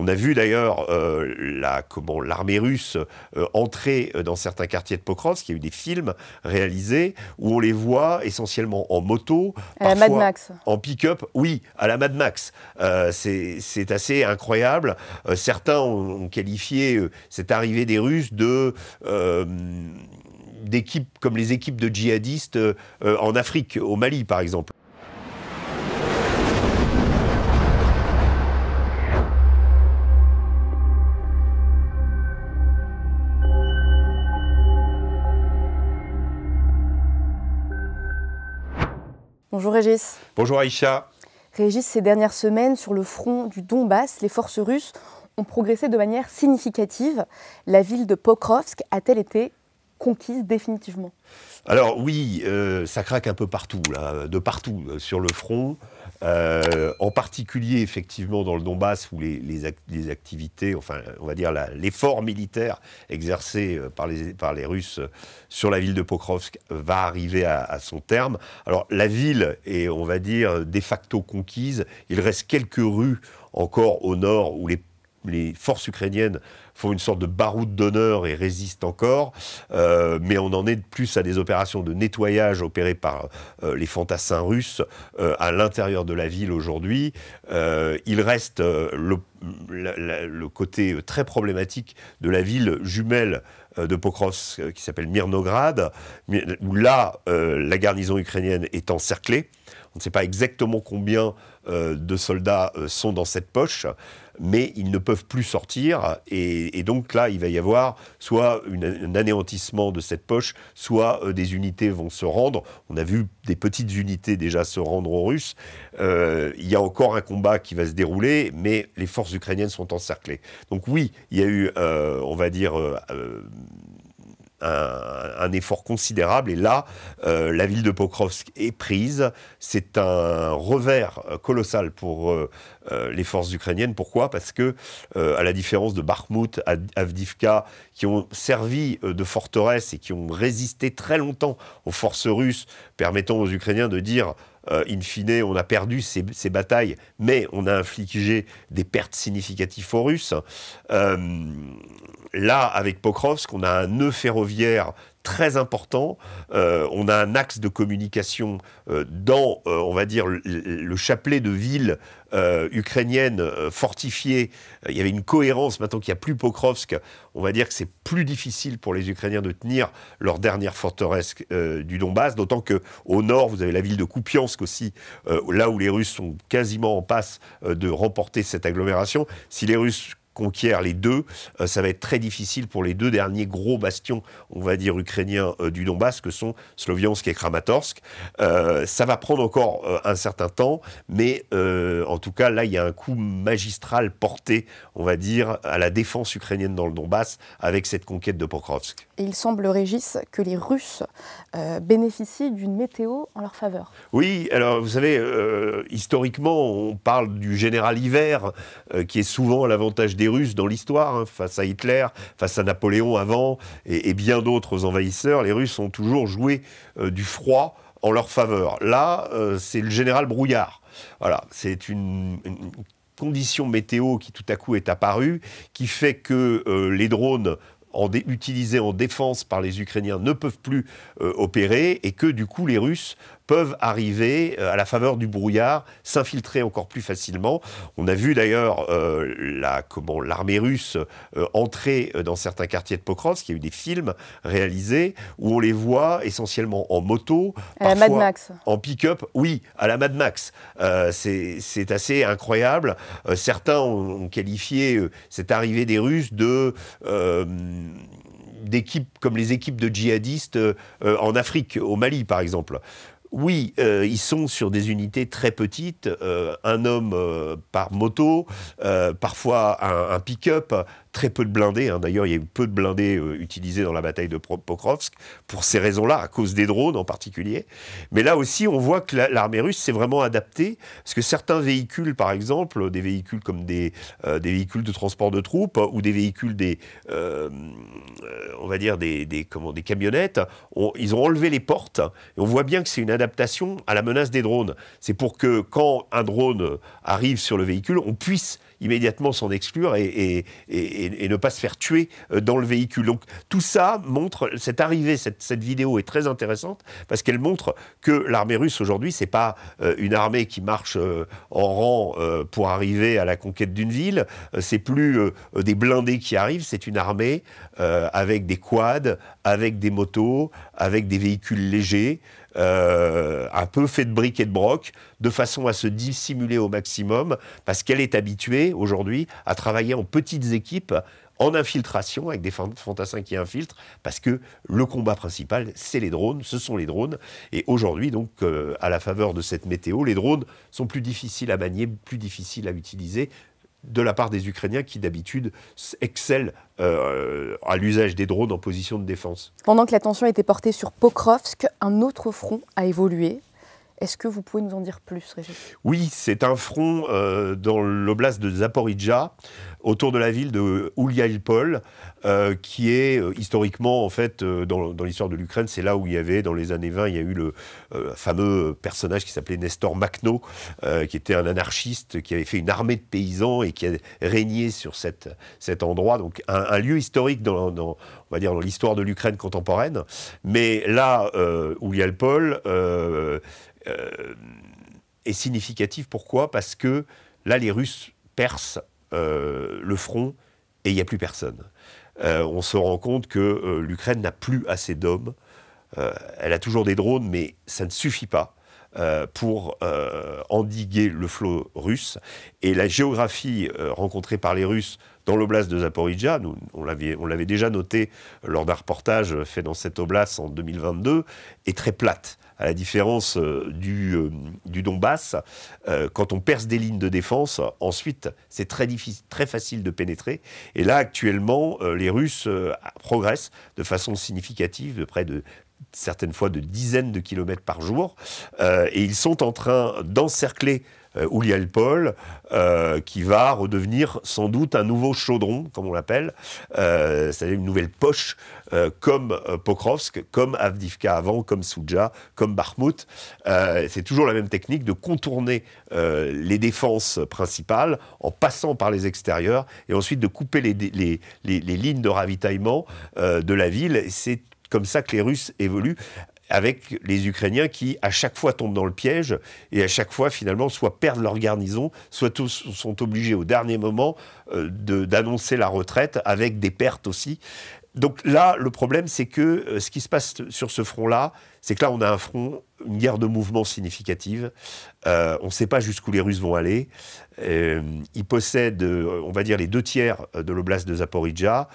On a vu d'ailleurs l'armée russe entrer dans certains quartiers de Pokrovsk. Il y a eu des films réalisés où on les voit essentiellement en moto, à la Mad Max. En pick-up, oui, à la Mad Max. C'est assez incroyable. Certains ont qualifié cette arrivée des Russes d'équipes comme les équipes de djihadistes en Afrique, au Mali par exemple. Bonjour Régis. Bonjour Aïcha. Régis, ces dernières semaines, sur le front du Donbass, les forces russes ont progressé de manière significative. La ville de Pokrovsk a-t-elle été conquise définitivement ? Alors oui, ça craque un peu partout, là, de partout sur le front. En particulier, effectivement, dans le Donbass, où les activités, enfin, on va dire l'effort militaire exercé par les Russes sur la ville de Pokrovsk va arriver à son terme. Alors, la ville est, on va dire, de facto conquise. Il reste quelques rues encore au nord où les forces ukrainiennes font une sorte de baroud d'honneur et résistent encore, mais on en est plus à des opérations de nettoyage opérées par les fantassins russes à l'intérieur de la ville aujourd'hui. Il reste le côté très problématique de la ville jumelle de Pokrovsk qui s'appelle Mirnograd, où là, la garnison ukrainienne est encerclée. On ne sait pas exactement combien de soldats sont dans cette poche, mais ils ne peuvent plus sortir. Et donc là, il va y avoir soit un anéantissement de cette poche, soit des unités vont se rendre. On a vu des petites unités déjà se rendre aux Russes. Il y a encore un combat qui va se dérouler, mais les forces ukrainiennes sont encerclées. Donc oui, il y a eu, on va dire... un effort considérable, et là, la ville de Pokrovsk est prise. C'est un revers colossal pour les forces ukrainiennes. Pourquoi ? Parce que, à la différence de Bakhmout, Avdiivka, qui ont servi de forteresse et qui ont résisté très longtemps aux forces russes, permettant aux Ukrainiens de dire in fine, on a perdu ces batailles, mais on a infligé des pertes significatives aux Russes. Là, avec Pokrovsk, on a un nœud ferroviaire très important. On a un axe de communication dans, on va dire, le chapelet de villes ukrainiennes fortifiées. Il y avait une cohérence. Maintenant qu'il n'y a plus Pokrovsk, on va dire que c'est plus difficile pour les Ukrainiens de tenir leur dernière forteresse du Donbass, d'autant qu'au nord, vous avez la ville de Kupiansk aussi, là où les Russes sont quasiment en passe de remporter cette agglomération. Si les Russes conquiert les deux, ça va être très difficile pour les deux derniers gros bastions, on va dire, ukrainiens du Donbass, que sont Sloviansk et Kramatorsk. Ça va prendre encore un certain temps, mais en tout cas, là, il y a un coup magistral porté, on va dire, à la défense ukrainienne dans le Donbass, avec cette conquête de Pokrovsk. Et il semble, Régis, que les Russes bénéficient d'une météo en leur faveur. Oui, alors vous savez, historiquement, on parle du général hiver, qui est souvent à l'avantage des Russes dans l'histoire, face à Hitler, face à Napoléon avant, et bien d'autres envahisseurs. Les Russes ont toujours joué du froid en leur faveur. Là, c'est le général brouillard. Voilà, c'est une condition météo qui tout à coup est apparue, qui fait que les drones utilisés en défense par les Ukrainiens ne peuvent plus opérer, et que du coup les Russes peuvent arriver à la faveur du brouillard, s'infiltrer encore plus facilement. On a vu d'ailleurs l'armée russe entrer dans certains quartiers de Pokrovsk. Il y a eu des films réalisés où on les voit essentiellement en moto, à la Mad Max. En pick-up, oui, à la Mad Max. C'est assez incroyable. Certains ont qualifié cette arrivée des Russes d'équipes comme les équipes de djihadistes en Afrique, au Mali par exemple. Oui, ils sont sur des unités très petites, un homme par moto, parfois un pick-up, très peu de blindés. D'ailleurs, il y a eu peu de blindés utilisés dans la bataille de Pokrovsk, pour ces raisons-là, à cause des drones en particulier. Mais là aussi, on voit que l'armée russe s'est vraiment adaptée, parce que certains véhicules, par exemple, des véhicules comme des véhicules de transport de troupes, ou des véhicules, on va dire des camionnettes, ils ont enlevé les portes, et on voit bien que c'est une adaptation à la menace des drones. C'est pour que quand un drone arrive sur le véhicule, on puisse immédiatement s'en exclure et ne pas se faire tuer dans le véhicule. Donc tout ça montre, cette arrivée, cette vidéo est très intéressante parce qu'elle montre que l'armée russe aujourd'hui, c'est pas une armée qui marche en rang pour arriver à la conquête d'une ville, c'est plus des blindés qui arrivent, c'est une armée avec des quads, avec des motos, avec des véhicules légers, un peu fait de briques et de broc, de façon à se dissimuler au maximum, parce qu'elle est habituée aujourd'hui à travailler en petites équipes, en infiltration, avec des fantassins qui infiltrent, parce que le combat principal, c'est les drones, ce sont les drones. Et aujourd'hui, donc, à la faveur de cette météo, les drones sont plus difficiles à manier, plus difficiles à utiliser, de la part des Ukrainiens qui, d'habitude, excellent à l'usage des drones en position de défense. Pendant que l'attention était portée sur Pokrovsk, un autre front a évolué. Est-ce que vous pouvez nous en dire plus, Régis ? Oui, c'est un front dans l'oblast de Zaporijjia, autour de la ville de Ouliaïpol, qui est historiquement, en fait, dans l'histoire de l'Ukraine, c'est là où il y avait, dans les années 20, il y a eu le fameux personnage qui s'appelait Nestor Makhno, qui était un anarchiste, qui avait fait une armée de paysans et qui a régné sur cet endroit. Donc un lieu historique on va dire, dans l'histoire de l'Ukraine contemporaine. Mais là, Ouliaïpol est significatif. Pourquoi ? Parce que là, les Russes percent le front et il n'y a plus personne. On se rend compte que l'Ukraine n'a plus assez d'hommes. Elle a toujours des drones, mais ça ne suffit pas pour endiguer le flot russe. Et la géographie rencontrée par les Russes dans l'oblast de Zaporijjia, on l'avait déjà noté lors d'un reportage fait dans cette oblast en 2022, est très plate. À la différence du Donbass, quand on perce des lignes de défense, ensuite, c'est très facile de pénétrer. Et là, actuellement, les Russes progressent de façon significative, de près de certaines fois de dizaines de kilomètres par jour. Et ils sont en train d'encercler Ouliaïpol, qui va redevenir sans doute un nouveau chaudron, comme on l'appelle, c'est-à-dire une nouvelle poche, comme Pokrovsk, comme Avdiivka avant, comme Soudja, comme Bakhmout. C'est toujours la même technique de contourner les défenses principales en passant par les extérieurs et ensuite de couper les lignes de ravitaillement de la ville. Et c'est comme ça que les Russes évoluent, avec les Ukrainiens qui, à chaque fois, tombent dans le piège et à chaque fois, finalement, soit perdent leur garnison, soit sont obligés, au dernier moment, d'annoncer la retraite, avec des pertes aussi. Donc là, le problème, c'est que ce qui se passe sur ce front-là, c'est que là, on a un front, une guerre de mouvement significative. On ne sait pas jusqu'où les Russes vont aller. Ils possèdent, on va dire, les 2/3 de l'oblast de Zaporijjia.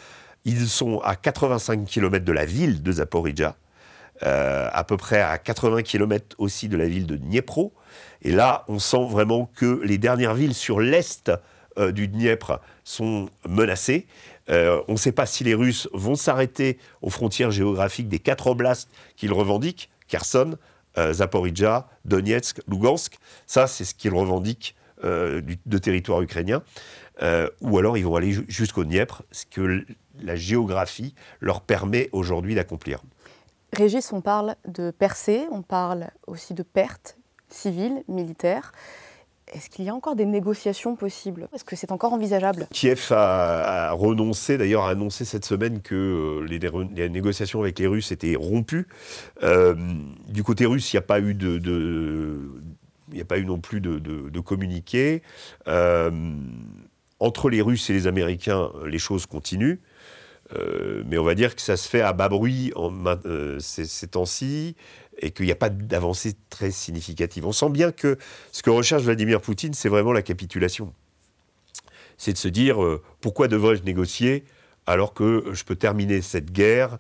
Ils sont à 85 km de la ville de Zaporijjia. À peu près à 80 km aussi de la ville de Dniepro. Et là, on sent vraiment que les dernières villes sur l'est du Dniepr sont menacées. On ne sait pas si les Russes vont s'arrêter aux frontières géographiques des 4 oblasts qu'ils revendiquent, Kherson, Zaporijjia, Donetsk, Lugansk. Ça, c'est ce qu'ils revendiquent de territoire ukrainien. Ou alors ils vont aller jusqu'au Dniepr, ce que la géographie leur permet aujourd'hui d'accomplir. Régis, on parle de percées, on parle aussi de pertes civiles, militaires. Est-ce qu'il y a encore des négociations possibles ? Est-ce que c'est encore envisageable ? Kiev a renoncé, d'ailleurs a annoncé cette semaine que les négociations avec les Russes étaient rompues. Du côté russe, il n'y a pas eu il n'y a pas eu non plus de communiqué. Entre les Russes et les Américains, les choses continuent. Mais on va dire que ça se fait à bas bruit ces temps-ci et qu'il n'y a pas d'avancée très significative. On sent bien que ce que recherche Vladimir Poutine, c'est vraiment la capitulation. C'est de se dire pourquoi devrais-je négocier alors que je peux terminer cette guerre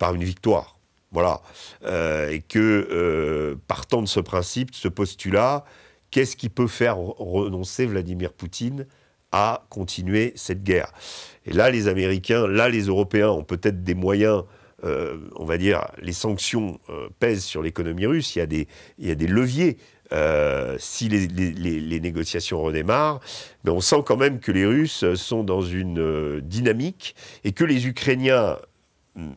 par une victoire. Voilà. Et que partant de ce principe, de ce postulat, qu'est-ce qui peut faire renoncer Vladimir Poutine à continuer cette guerre. Et là, les Américains, là, les Européens ont peut-être des moyens, on va dire, les sanctions pèsent sur l'économie russe, il y a des leviers si les négociations redémarrent, mais on sent quand même que les Russes sont dans une dynamique et que les Ukrainiens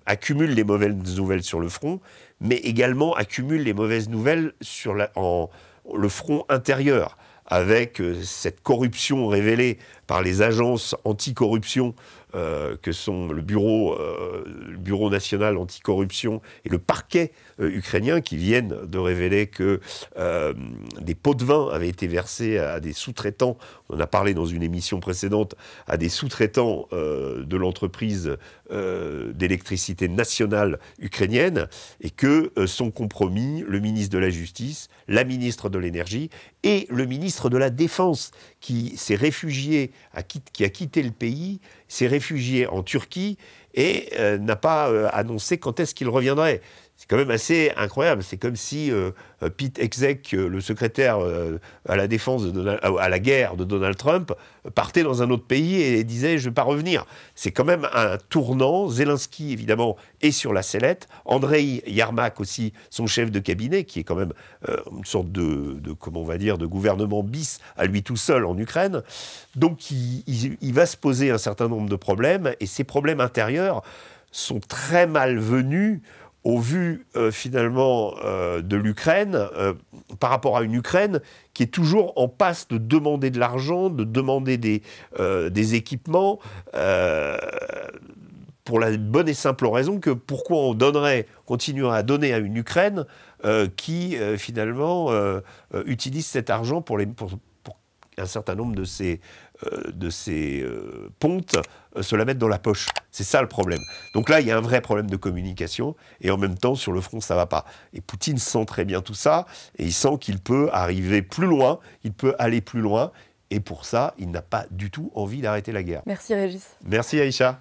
accumulent les mauvaises nouvelles sur le front, mais également accumulent les mauvaises nouvelles sur le front intérieur, avec cette corruption révélée par les agences anticorruption que sont le bureau national anticorruption et le parquet ukrainien, qui viennent de révéler que des pots de vin avaient été versés à des sous-traitants, on en a parlé dans une émission précédente, à des sous-traitants de l'entreprise d'électricité nationale ukrainienne, et que sont compromis le ministre de la Justice, la ministre de l'Énergie et le ministre de la Défense, qui s'est réfugié, qui a quitté le pays, s'est réfugié en Turquie et n'a pas annoncé quand est-ce qu'il reviendrait. C'est quand même assez incroyable. C'est comme si Pete Hegseth, le secrétaire à la défense, à la guerre de Donald Trump, partait dans un autre pays et disait « je ne vais pas revenir ». C'est quand même un tournant. Zelensky, évidemment, est sur la sellette. Andrei Yermak aussi, son chef de cabinet, qui est quand même une sorte comment on va dire, de gouvernement bis à lui tout seul en Ukraine. Donc il va se poser un certain nombre de problèmes, et ces problèmes intérieurs sont très malvenus au vu finalement de l'Ukraine, par rapport à une Ukraine qui est toujours en passe de demander de l'argent, de demander des équipements, pour la bonne et simple raison que pourquoi on continuerait à donner à une Ukraine qui finalement utilise cet argent pour un certain nombre de ces pontes se la mettre dans la poche. C'est ça le problème. Donc là, il y a un vrai problème de communication, et en même temps, sur le front, ça ne va pas. Et Poutine sent très bien tout ça, et il sent qu'il peut arriver plus loin, il peut aller plus loin, et pour ça, il n'a pas du tout envie d'arrêter la guerre. Merci Régis. Merci Aïcha.